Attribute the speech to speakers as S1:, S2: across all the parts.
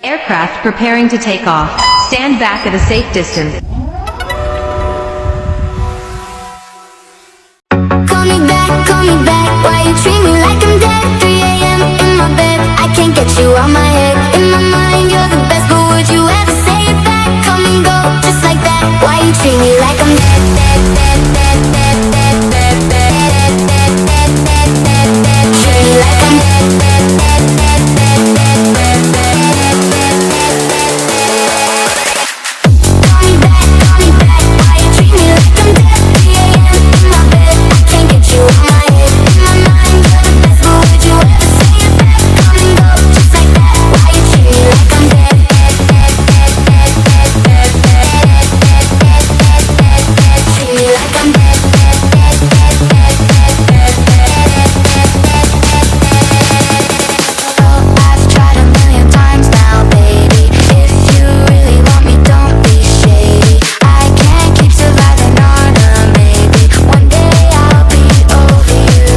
S1: Aircraft preparing to take off. Stand back at a safe distance.
S2: Call me back, why you treat me like I'm dead? 3 a.m. in my bed, I can't get you out my head. In my mind, you're the best, but would you ever say it back? Come and go, just like that. Why you treat me like I'm dead, dead, dead, dead, dead, dead, dead, dead, dead, dead, dead, dead, dead. Treat me like I'm dead, dead, dead, dead, dead, dead, dead, dead, dead, dead, dead. Call me back, why you treat me like I'm dead? 3 a.m. in my bed, I can't get you out my head. In my mind, you're the best, but would you ever say it back? Come and go, just like that. Why you treat me like I'm dead, dead, dead, dead, dead, dead, dead, dead, dead, dead, dead, dead, dead. Treat me like I'm dead, dead, dead, dead, dead, dead, dead, dead, dead, dead, dead. Oh, I've tried a million times now, baby. If you really want me, don't be shady. I can't keep surviving on a maybe. One day I'll be over you.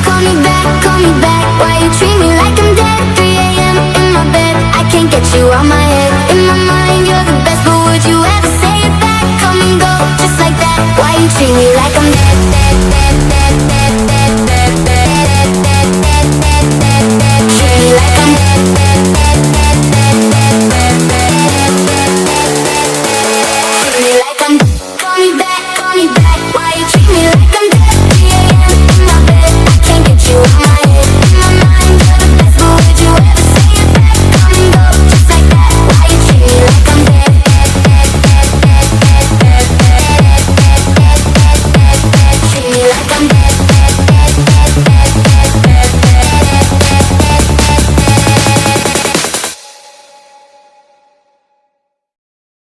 S2: Call me back, why you treat me like I'm dead? 3 a.m. in my bed, I can't get you out my head. In my mind, you're the best, but would you ever say it back? Come and go, just like that. Why you treat me like I'm dead?